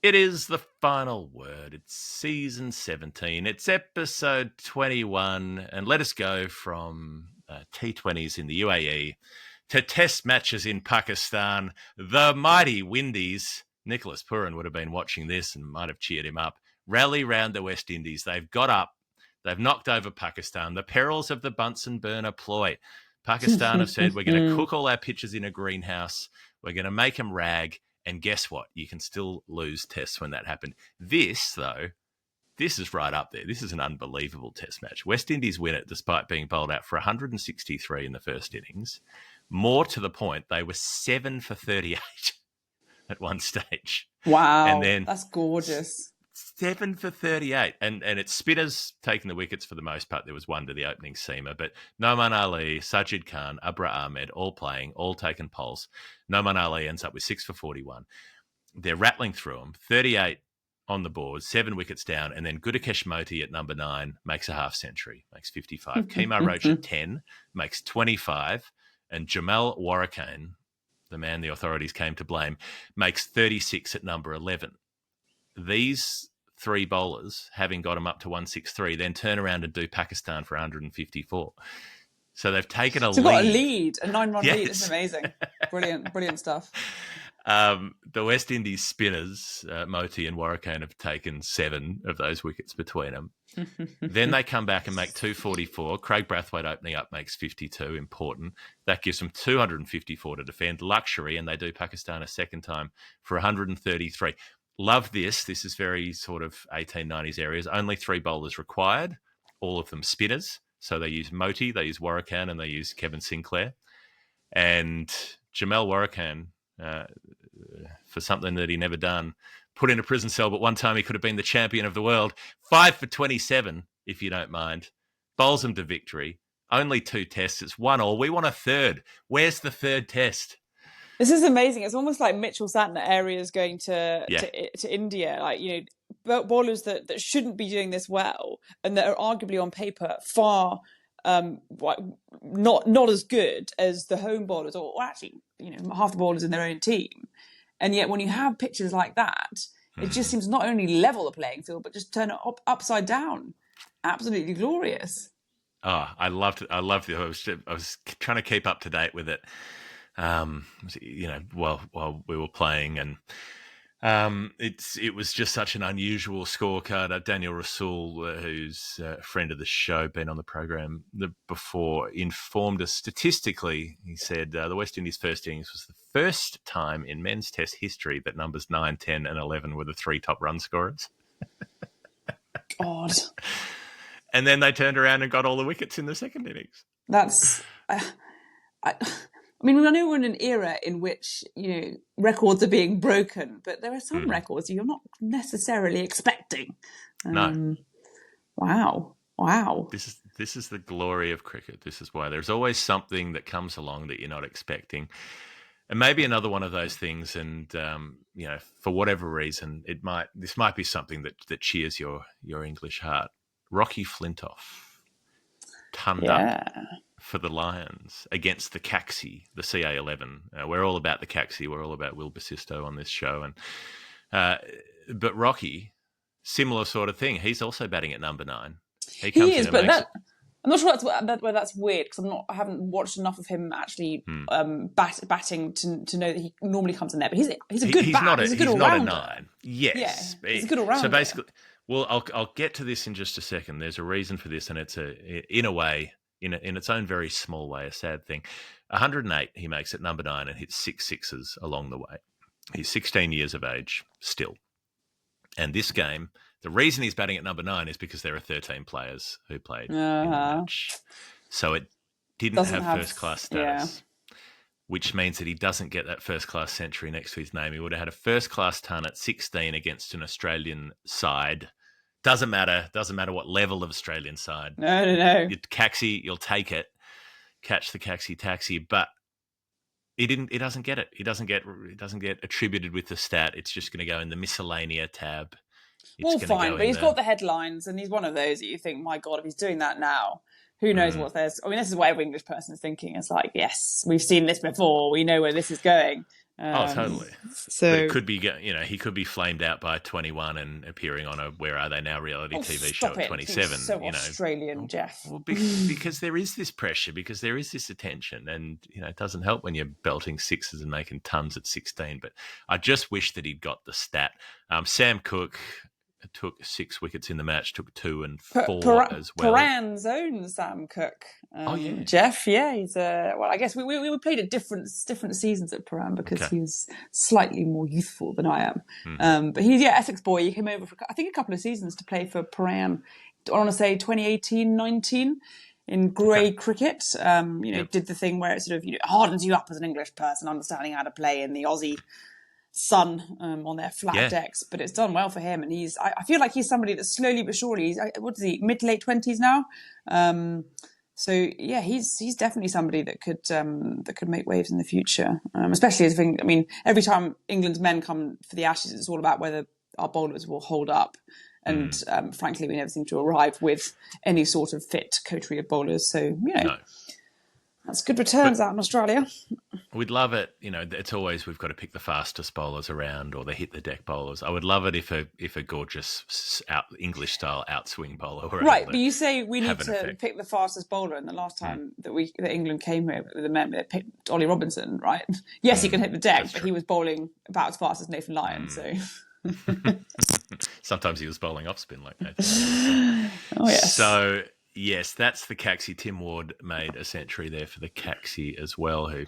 It is the final word. It's season 17. It's episode 21. And let us go from T20s in the UAE to test matches in Pakistan. The mighty Windies, Nicholas Curran would have been watching this and might have cheered him up, rally round the West Indies. They've got up. They've knocked over Pakistan. The perils of the Bunsen burner ploy. Pakistan have said, we're going to cook all our pitches in a greenhouse. We're going to make them rag. And guess what? You can still lose tests when that happened. This, though, this is right up there. This is an unbelievable test match. West Indies win it despite being bowled out for 163 in the first innings. More to the point, they were 7 for 38 at one stage. Wow, and then that's gorgeous. 7 for 38. And it's spinners taking the wickets for the most part. There was one to the opening seamer. But Noman Ali, Sajid Khan, Abra Ahmed, all playing, all taking poles. Noman Ali ends up with 6 for 41. They're rattling through them. 38 on the board, 7 wickets down. And then Gudakesh Moti at number 9 makes a half century, makes 55. Kemar Roach at 10 makes 25. And Jamal Warrakane, the man the authorities came to blame, makes 36 at number 11. These 3 bowlers, having got them up to 163, then turn around and do Pakistan for 154. So they've taken a lead. So got a lead, a 9-run Yes. lead. It's amazing. Brilliant stuff. The West Indies spinners, Moti and Warrakane, have taken 7 of those wickets between them. Then they come back and make 244. Craig Brathwaite opening up makes 52, important. That gives them 254 to defend, luxury, and they do Pakistan a second time for 133. Love this. This is very sort of 1890s areas. Only 3 bowlers required, all of them spinners. So they use Moti, they use Warrakane, and they use Kevin Sinclair. And Jamal Warrakane, for something that he never done, put in a prison cell, but one time he could have been the champion of the world. 5 for 27, if you don't mind. Bowls them to victory. Only 2 tests. It's 1-1. We want a third. Where's the third test? This is amazing. It's almost like Mitchell Santner areas going to India. Like, you know, bowlers that shouldn't be doing this well and that are arguably on paper far not as good as the home bowlers, or actually, you know, half the bowlers in their own team. And yet when you have pitches like that, it just seems not only level the playing field, but just turn it upside down. Absolutely glorious. Oh, I loved it. I was trying to keep up to date with it. You know, while we were playing, and it was just such an unusual scorecard. Daniel Rasool, who's a friend of the show, been on the program before, informed us statistically. He said the West Indies' first innings was the first time in men's test history that numbers 9, 10 and 11 were the 3 top run scorers. God. And then they turned around and got all the wickets in the second innings. That's... I mean, I know we're in an era in which, you know, records are being broken, but there are some records you're not necessarily expecting. No. Wow. This is the glory of cricket. This is why there's always something that comes along that you're not expecting. And maybe another one of those things, and you know, for whatever reason, this might be something that cheers your English heart. Rocky Flintoff turned up for the Lions against the Caxi, the CA11. We're all about the Caxi. We're all about Will Basisto on this show. And but Rocky, similar sort of thing. He's also batting at number 9. He is, but I'm not sure whether that's weird, because I haven't watched enough of him actually batting to know that he normally comes in there. But he's a good bat. He's a good all-rounder. Not a 9. Yes. Yeah, he's a good all-rounder. So basically, well, I'll get to this in just a second. There's a reason for this, and it's in a way, in its own very small way, a sad thing. 108 he makes at number 9 and hits 6 sixes along the way. He's 16 years of age still. And this game, the reason he's batting at number 9 is because there are 13 players who played in the match. So it didn't have first-class status, which means that he doesn't get that first-class century next to his name. He would have had a first-class ton at 16 against an Australian side. Doesn't matter what level of Australian side. No. Caxi, you'll take it. Catch the Caxi taxi, but he doesn't get it. It doesn't get attributed with the stat. It's just going to go in the miscellanea tab. Well, fine, but he's got the headlines, and he's one of those that you think, my God, if he's doing that now, who knows what there's... I mean, this is what every English person is thinking. It's like, yes, we've seen this before. We know where this is going. Totally. So but it could be, he could be flamed out by 21 and appearing on a Where Are They Now reality TV show at 27. So Australian, Jeff. Well, because there is this pressure, because there is this attention, and it doesn't help when you're belting sixes and making tons at 16. But I just wish that he'd got the stat. Sam Cook took 6 wickets in the match, took 2 and 4 as well. Perambulating's own Sam Cook. Jeff, he's I guess we played at different seasons at Param because he's slightly more youthful than I am. But he's Essex boy. He came over for I think a couple of seasons to play for Param. I want to say 2018-19 in grey cricket. Did the thing where it sort of hardens you up as an English person, understanding how to play in the Aussie sun on their flat decks, but it's done well for him, and I feel like he's somebody that slowly but surely, mid to late 20s now, he's definitely somebody that could make waves in the future, especially as every time England's men come for the Ashes, it's all about whether our bowlers will hold up, and frankly we never seem to arrive with any sort of fit coterie of bowlers, so no. That's good returns out in Australia. We'd love it. It's always we've got to pick the fastest bowlers around or the hit the deck bowlers. I would love it if a gorgeous English style outswing bowler were right. But you say we need to pick the fastest bowler, and the last time that England came here with the men, they picked Ollie Robinson, right? Yes, he can hit the deck, but he was bowling about as fast as Nathan Lyon. So sometimes he was bowling off spin like Nathan. Oh yes. So. Yes, that's the Caxi. Tim Ward made a century there for the Caxi as well, who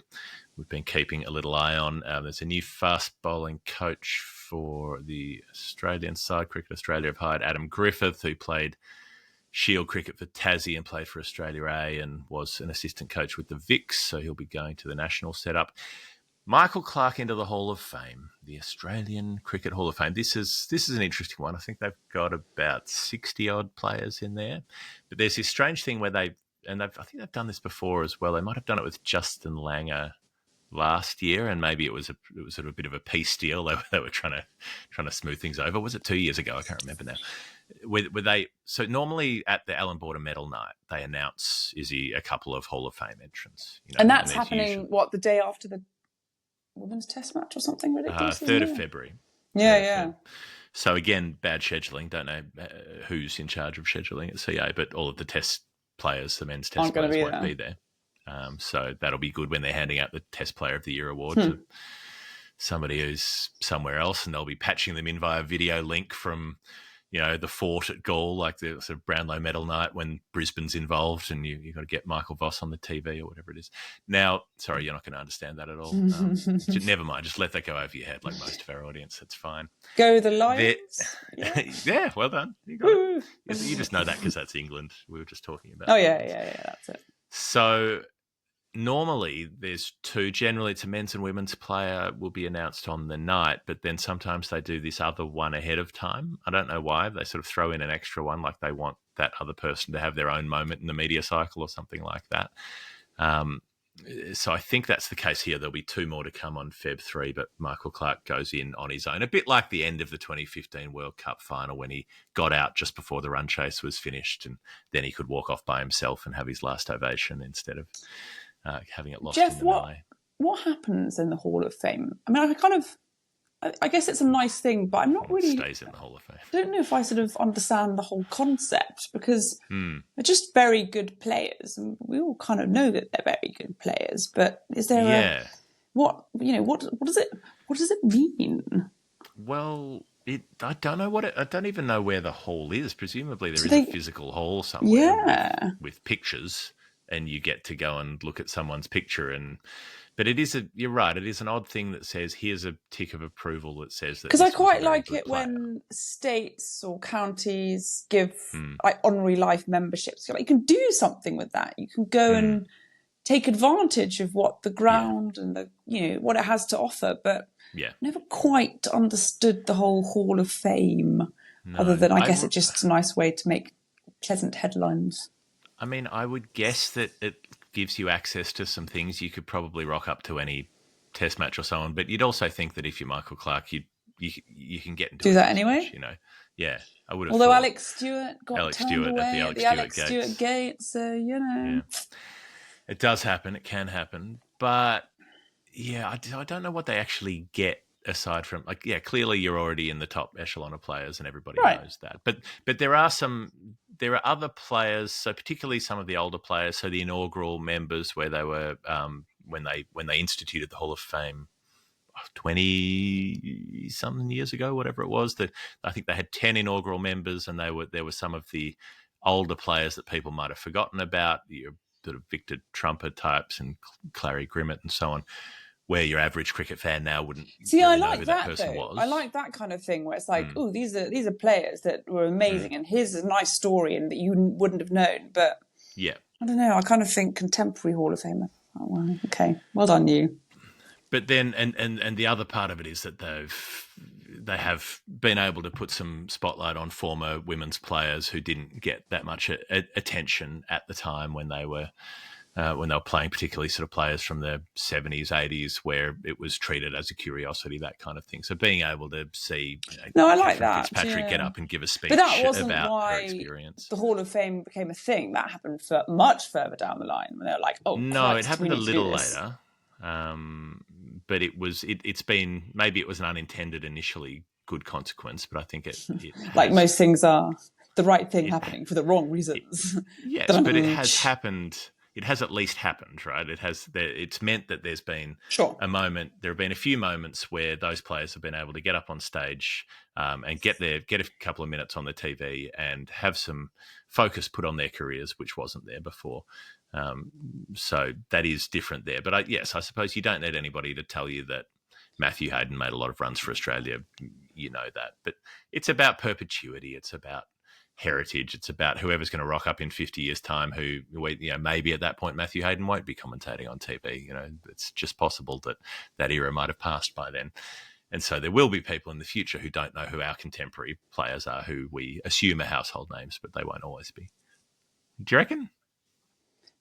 we've been keeping a little eye on. There's a new fast bowling coach for the Australian side. Cricket Australia have hired Adam Griffith, who played Shield cricket for Tassie and played for Australia A and was an assistant coach with the Vics, so he'll be going to the national setup. Michael Clarke into the Hall of Fame, the Australian Cricket Hall of Fame. This is an interesting one. I think they've got about 60-odd players in there. But there's this strange thing where I think they've done this before as well. They might have done it with Justin Langer last year, and maybe it was sort of a bit of a peace deal. They were trying to smooth things over. Was it 2 years ago? I can't remember now. So normally at the Allan Border Medal Night, they announce Izzy a couple of Hall of Fame entrants. And that's happening the day after the Women's Test match or something ridiculous? 3rd of February. Yeah. So again, bad scheduling. Don't know who's in charge of scheduling at CA, but all of the Test players, the men's Test players, won't be there. So that'll be good when they're handing out the Test Player of the Year award to somebody who's somewhere else, and they'll be patching them in via video link from the fort at Gaul, like the sort of Brownlow Medal night when Brisbane's involved, and you've got to get Michael Voss on the TV or whatever it is. Now, sorry, you're not going to understand that at all. Never mind. Just let that go over your head like most of our audience. That's fine. Go the Lions. Yeah, well done. You got it. You just know that because that's England. We were just talking about. Oh, yeah, that's it. So normally there's two. Generally, it's a men's and women's player will be announced on the night, but then sometimes they do this other one ahead of time. I don't know why. They sort of throw in an extra one, like they want that other person to have their own moment in the media cycle or something like that. So I think that's the case here. There'll be 2 more to come on Feb 3, but Michael Clarke goes in on his own, a bit like the end of the 2015 World Cup final when he got out just before the run chase was finished, and then he could walk off by himself and have his last ovation instead of having it lost Jeff, in the melee. What happens in the Hall of Fame? I mean, I guess it's a nice thing, but I'm not really... Stays in the Hall of Fame. I don't know if I sort of understand the whole concept, because they're just very good players, and we all kind of know that they're very good players. But is there what does it mean? Well, I don't know I don't even know where the hall is. Presumably there is a physical hall somewhere with pictures, and you get to go and look at someone's picture But you're right, it is an odd thing that says, here's a tick of approval that says that. Because I quite like it when states or counties give like honorary life memberships. You can do something with that. You can go and take advantage of what the ground and what it has to offer. But never quite understood the whole Hall of Fame, other than I guess it's just a nice way to make pleasant headlines. I mean, I would guess that it gives you access to some things. You could probably rock up to any Test match or so on, but you'd also think that if you're Michael Clarke, you can get into do that anyway. Match, yeah, I would have. Although thought Alex Stewart got turned away at the Alex Stewart Gate, so it does happen. It can happen, but I don't know what they actually get aside from, like, yeah, clearly you're already in the top echelon of players and everybody Right. knows that. But there are other players, so particularly some of the older players, so the inaugural members where they were when they instituted the Hall of Fame 20 something years ago, whatever it was, that I think they had 10 inaugural members, and there were some of the older players that people might have forgotten about, your sort of Victor Trumper types and Clary Grimmett and so on, where your average cricket fan now wouldn't See, I really know like who that person though. was. I like that kind of thing where it's like, oh, these are players that were amazing, and here's a nice story, and that you wouldn't have known. But Yeah. I don't know. I kind of think contemporary Hall of Famer. Oh, well, okay, well done, you. But then, and the other part of it is that they have been able to put some spotlight on former women's players who didn't get that much attention at the time when they were playing, particularly sort of players from the 70s, 80s, where it was treated as a curiosity, that kind of thing. So being able to see, No, I like Catherine that. Fitzpatrick get Yeah. up and give a speech But that wasn't about her why experience. the Hall of Fame became a thing. That happened for much further down the line when they were like, "Oh, No, Christ, it happened a we need to little do this." later. But it's been, maybe it was an unintended initially good consequence, but I think it Like most things are, the right thing it- happening for the wrong reasons. yes, but it has happened. It has at least happened, right? It's meant that there's been Sure. a moment. There have been a few moments where those players have been able to get up on stage and get a couple of minutes on the TV and have some focus put on their careers, which wasn't there before. So that is different there. But I suppose you don't need anybody to tell you that Matthew Hayden made a lot of runs for Australia. You know that. But it's about perpetuity. It's about heritage. It's about whoever's going to rock up in 50 years' time who, maybe at that point Matthew Hayden won't be commentating on TV. It's just possible that era might have passed by then. And so there will be people in the future who don't know who our contemporary players are, who we assume are household names, but they won't always be. Do you reckon?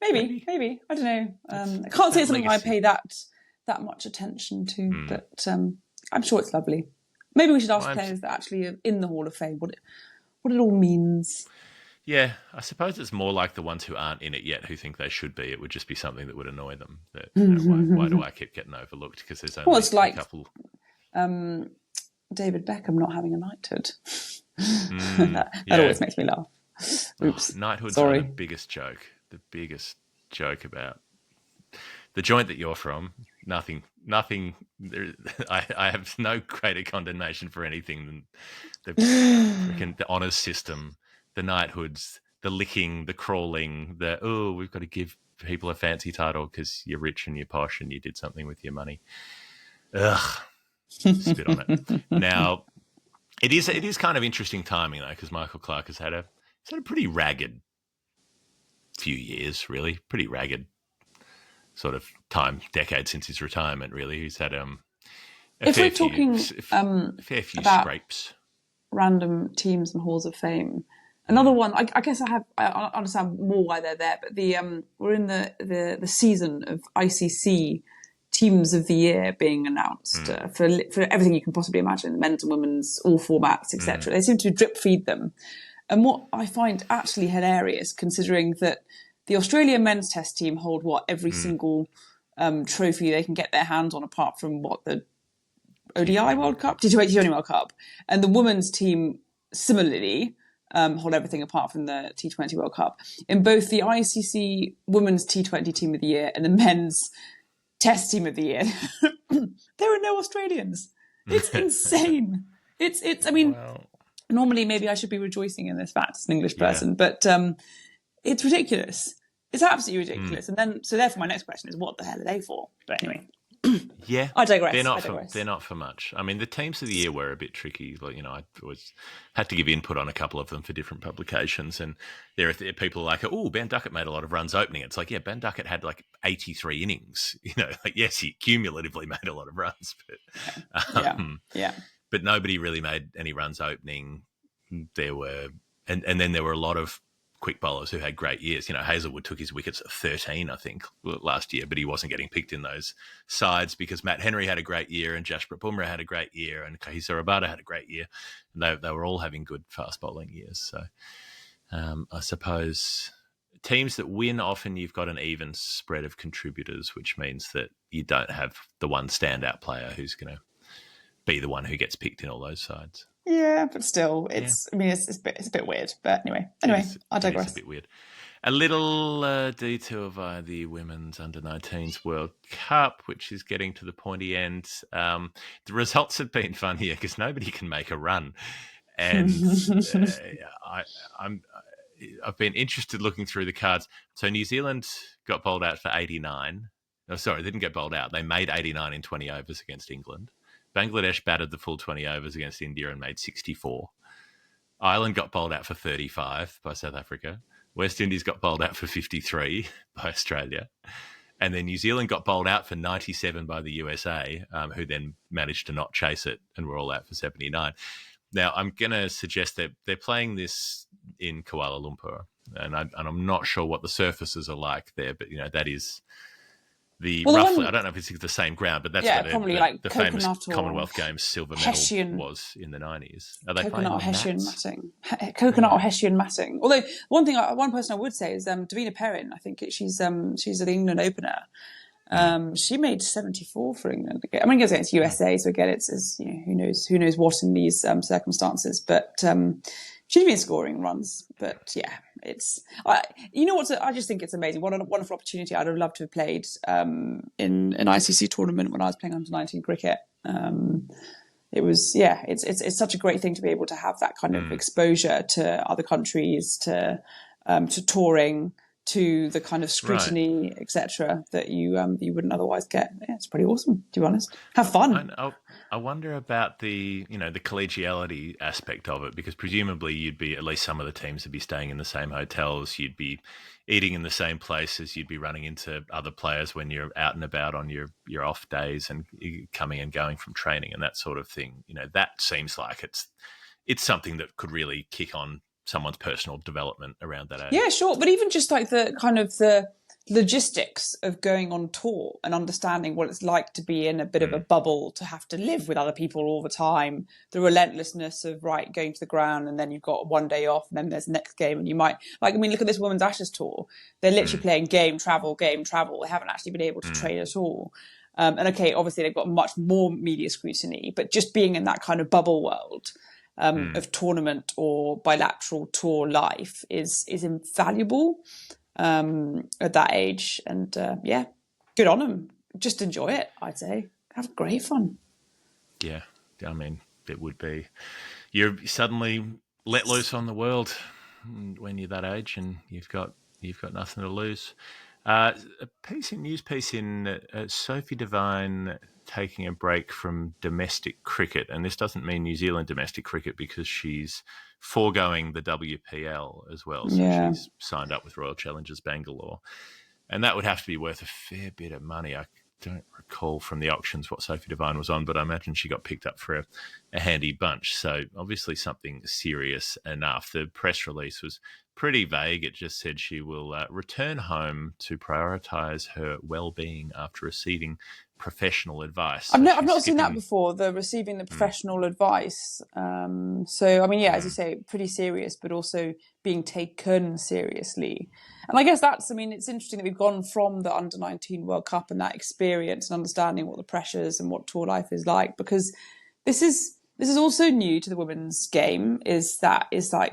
Maybe. I don't know. I can't say it's something I legacy. pay that much attention to, but I'm sure it's lovely. Maybe we should ask players that actually are in the Hall of Fame what it all means. Yeah, I suppose it's more like the ones who aren't in it yet who think they should be. It would just be something that would annoy them. That, why do I keep getting overlooked? Because there's only it's like a couple. David Beckham not having a knighthood. That always makes me laugh. Oops. Knighthoods Sorry. are the biggest joke. The biggest joke about the joint that you're from. Nothing. I have no greater condemnation for anything than the honours system, the knighthoods, the licking, the crawling, we've got to give people a fancy title because you're rich and you're posh and you did something with your money. Ugh. Spit on it. Now, it is kind of interesting timing though, because Michael Clarke has had a pretty ragged few years, really, pretty ragged sort of decade since his retirement. Really, he's had if we're talking fair few about scrapes, random teams and halls of fame. Another one, I guess I understand more why they're there, but we're in the season of ICC teams of the year being announced for everything you can possibly imagine, men's and women's, all formats, etc. They seem to drip feed them. And what I find actually hilarious, considering that the Australian men's test team hold every single trophy they can get their hands on, apart from the ODI World Cup, T20 World Cup, and the women's team similarly hold everything apart from the T20 World Cup. In both the ICC Women's T20 Team of the Year and the Men's Test Team of the Year, there are no Australians. It's insane. It's. I mean, normally maybe I should be rejoicing in this fact as an English person, but it's ridiculous. It's absolutely ridiculous. And then, so therefore, my next question is, what the hell are they for? But anyway. Yeah, I digress. They're not for much. I mean, the teams of the year were a bit tricky. Like, I had to give input on a couple of them for different publications, and there are people like, Ben Duckett made a lot of runs opening. It's like, Ben Duckett had like 83 innings. Yes, he cumulatively made a lot of runs, but but nobody really made any runs opening. There were, and then there were a lot of quick bowlers who had great years. Hazelwood took his wickets at 13, I think, last year, but he wasn't getting picked in those sides because Matt Henry had a great year and Jasprit Bumrah had a great year and Kahisa Rabada had a great year. And they were all having good fast bowling years. So I suppose teams that win, often you've got an even spread of contributors, which means that you don't have the one standout player who's going to be the one who gets picked in all those sides. Yeah, but still, it's a bit weird. But anyway, I digress. It is a bit weird. A little detour via the Women's Under-19s World Cup, which is getting to the pointy end. The results have been fun here because nobody can make a run. And I've been interested looking through the cards. So New Zealand got bowled out for 89. Oh, sorry, they didn't get bowled out. They made 89 in 20 overs against England. Bangladesh batted the full 20 overs against India and made 64. Ireland got bowled out for 35 by South Africa. West Indies got bowled out for 53 by Australia. And then New Zealand got bowled out for 97 by the USA, who then managed to not chase it and were all out for 79. Now, I'm going to suggest that they're playing this in Kuala Lumpur, and I'm not sure what the surfaces are like there, but, that is roughly, I don't know if it's the same ground, but that's where the famous Commonwealth Games silver medal was in the 90s. Are they playing on Hessian matting? Coconut or Hessian matting. Although one person I would say is Davina Perrin. I think she's the England opener. She made 74 for England. I mean, it goes against USA, so again, it's who knows what in these circumstances. But she's been scoring runs. But yeah, I just think it's amazing. What a wonderful opportunity. I'd have loved to have played in an ICC tournament when I was playing under-19 cricket. It's such a great thing to be able to have that kind of exposure to other countries, to touring, to the kind of scrutiny, etc., that you wouldn't otherwise get. Yeah, it's pretty awesome, to be honest. Have fun. I wonder about the collegiality aspect of it, because presumably you'd be, at least some of the teams would be staying in the same hotels, you'd be eating in the same places, you'd be running into other players when you're out and about on your off days and coming and going from training and that sort of thing. That seems like it's something that could really kick on someone's personal development around that age. Yeah, sure. But even just like the kind of the logistics of going on tour and understanding what it's like to be in a bit of a bubble, to have to live with other people all the time, the relentlessness of going to the ground and then you've got one day off and then there's the next game and you might, look at this Women's Ashes tour. They're literally playing game, travel. They haven't actually been able to train at all. And okay, obviously they've got much more media scrutiny, but just being in that kind of bubble world of tournament or bilateral tour life is invaluable at that age. And good on them. Just enjoy it, I'd say. Have great fun. Yeah, I mean, it would be. You're suddenly let loose on the world when you're that age, and you've got nothing to lose. A news piece in Sophie Devine taking a break from domestic cricket, and this doesn't mean New Zealand domestic cricket because she's foregoing the WPL as well. So she's signed up with Royal Challengers Bangalore, and that would have to be worth a fair bit of money. I don't recall from the auctions what Sophie Devine was on, but I imagine she got picked up for a handy bunch. So obviously something serious enough. The press release was pretty vague. It just said she will return home to prioritise her well-being after receiving professional advice. I've not seen that before, the receiving the professional advice. So, I mean, as you say, pretty serious, but also being taken seriously. And I guess it's interesting that we've gone from the Under-19 World Cup and that experience and understanding what the pressures and what tour life is like, because this is also new to the women's game, is like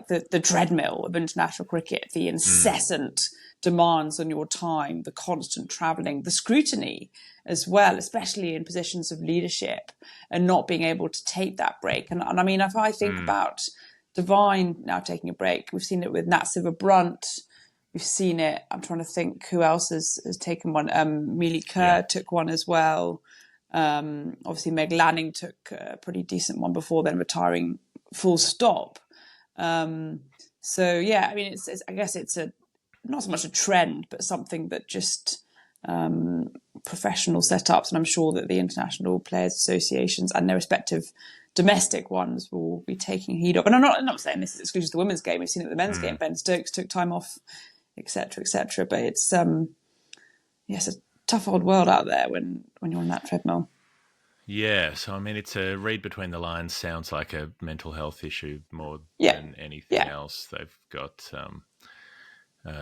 the treadmill of international cricket, the incessant demands on your time, the constant travelling, the scrutiny as well, especially in positions of leadership, and not being able to take that break. And I mean, if I think about Devine now taking a break, we've seen it with Nat Brunt. We've seen it, I'm trying to think who else has taken one. Mealy Kerr took one as well. Obviously Meg Lanning took a pretty decent one before then retiring full stop. I guess it's not so much a trend, but something that just professional setups, and I'm sure that the international players associations and their respective domestic ones will be taking heed of. And I'm not saying this is exclusive to the women's game. We've seen it with the men's game. Ben Stokes took time off, etc., etc. But it's it's a tough old world out there when you're on that treadmill. Yeah, so I mean, it's a read between the lines. Sounds like a mental health issue more than anything else. They've got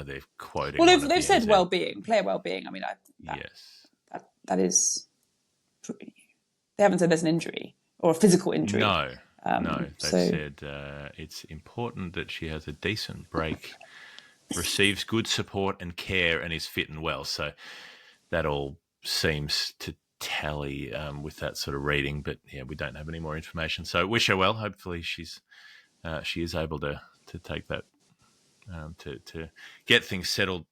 They're quoting. Well, one they've of said the NZ. well-being, player well-being. I mean, Yes. that is. They haven't said there's an injury or a physical injury. No. They've so said it's important that she has a decent break, receives good support and care, and is fit and well. So that all seems to tally with that sort of reading. But yeah, we don't have any more information. So wish her well. Hopefully she is able to take that to get things settled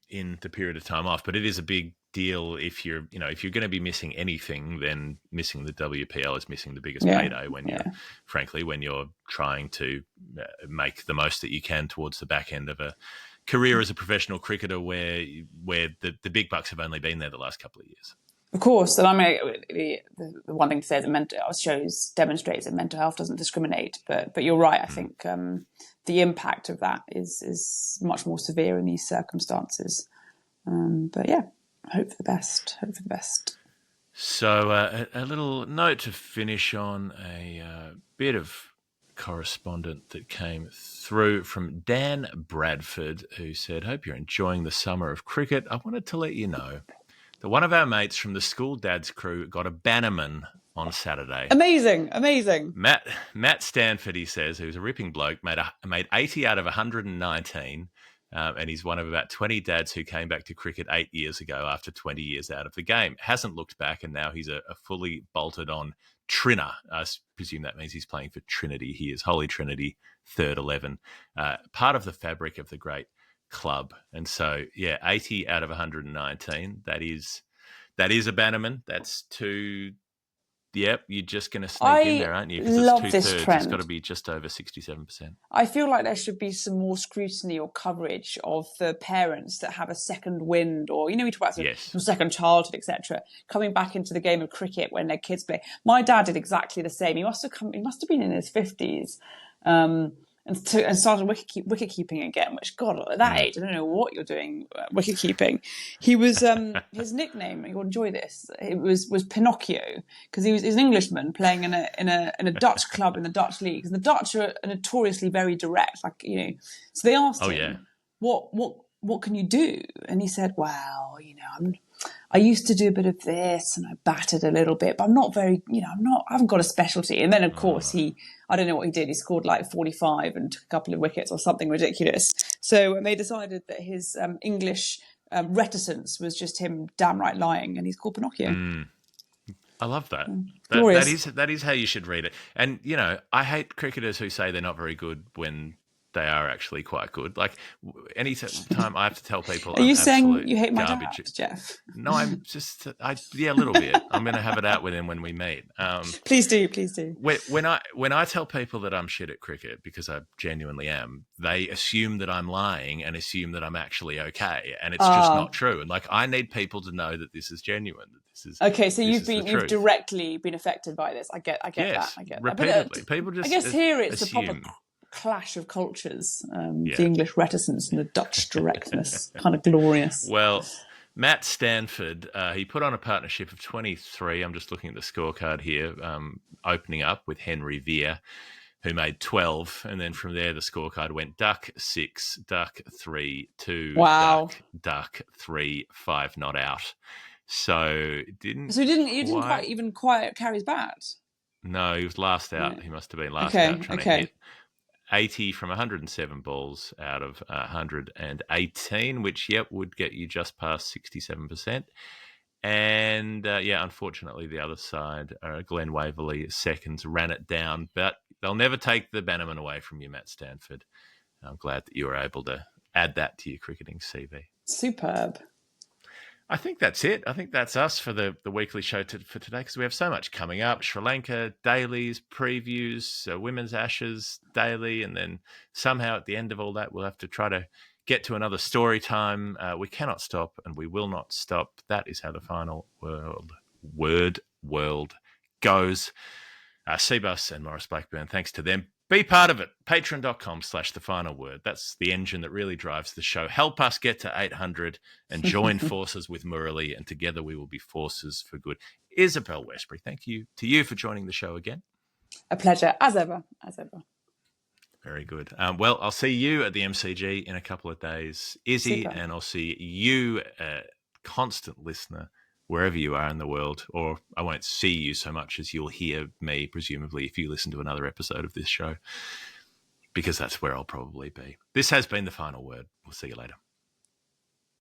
in the period of time off. But it is a big deal if you're going to be missing anything, then missing the WPL is missing the biggest payday when you're trying to make the most that you can towards the back end of a career as a professional cricketer where the big bucks have only been there the last couple of years. Of course, and I mean the one thing to say is that demonstrates that mental health doesn't discriminate. But you're right. I think the impact of that is much more severe in these circumstances. But yeah, hope for the best. Hope for the best. So a little note to finish on, a bit of correspondent that came through from Dan Bradford, who said, "Hope you're enjoying the summer of cricket. I wanted to let you know that one of our mates from the school dad's crew got a bannerman on Saturday. Amazing. Matt Stanford, he says, who's a ripping bloke, made 80 out of 119, and he's one of about 20 dads who came back to cricket 8 years ago after 20 years out of the game. Hasn't looked back, and now he's a fully bolted-on Trinner. I presume that means he's playing for Trinity. He is Holy Trinity, third 11, part of the fabric of the great club. And so, yeah, 80 out of 119. That is a bannerman. That's two. Yep, you're just going to sneak in there, aren't you? Because love it's this 2/3. trend. It's got to be just over 67%. I feel like there should be some more scrutiny or coverage of the parents that have a second wind, or we talk about some second childhood, etc., coming back into the game of cricket when their kids play. My dad did exactly the same. He must have been in his 50s. And started wicket keeping again, which, God, at that age, I don't know what you're doing wicket keeping. He was his nickname, you'll enjoy this, it was Pinocchio, because he's an Englishman playing in a Dutch club in the Dutch leagues, and the Dutch are notoriously very direct, so they asked him, what can you do? And he said, well, I used to do a bit of this and I batted a little bit, but I'm not very, I haven't got a specialty. And then, of course, I don't know what he did. He scored like 45 and took a couple of wickets or something ridiculous. So they decided that his English reticence was just him damn right lying, and he's called Pinocchio. I love that. Glorious. That is how you should read it. And, I hate cricketers who say they're not very good when they are actually quite good. Like, any time I have to tell people, are you saying you hate my garbage. dad, Jeff? No, I'm just, a little bit. I'm going to have it out with him when we meet. Please do. When I tell people that I'm shit at cricket, because I genuinely am, they assume that I'm lying and assume that I'm actually okay, and it's just not true. And I need people to know that this is genuine. That this is okay. So you've directly been affected by this. I get yes, that. I get repeatedly. That. But, people just. I guess here it's assume. a proper clash of cultures, the English reticence and the Dutch directness. Kind of glorious. Well, Matt Stanford, he put on a partnership of 23. I'm just looking at the scorecard here, opening up with Henry Veer, who made 12. And then from there, the scorecard went duck 6, duck 3, 2, duck 3, 5 not out. So it didn't. So you didn't quite even carry his bat. No, he was last out. Yeah. He must have been last out trying to hit 80 from 107 balls out of 118, which, would get you just past 67%. And, unfortunately, the other side, Glenn Waverley, seconds, ran it down. But they'll never take the bannerman away from you, Matt Stanford. I'm glad that you were able to add that to your cricketing CV. Superb. I think that's it. I think that's us for the weekly show for today, because we have so much coming up. Sri Lanka dailies, previews, Women's Ashes daily, and then somehow at the end of all that, we'll have to try to get to another story time. We cannot stop, and we will not stop. That is how the final word goes. CBUS and Maurice Blackburn, thanks to them. Be part of it. Patreon.com/thefinalword. That's the engine that really drives the show. Help us get to 800 and join forces with Murali, and together we will be forces for good. Isabel Westbury, thank you to you for joining the show again. A pleasure, as ever. Very Very good. Well, I'll see you at the MCG in a couple of days, Izzy, Super. and I'll see you, constant listener, wherever you are in the world. Or I won't see you so much as you'll hear me, presumably, if you listen to another episode of this show, because that's where I'll probably be. This has been The Final Word. We'll see you later.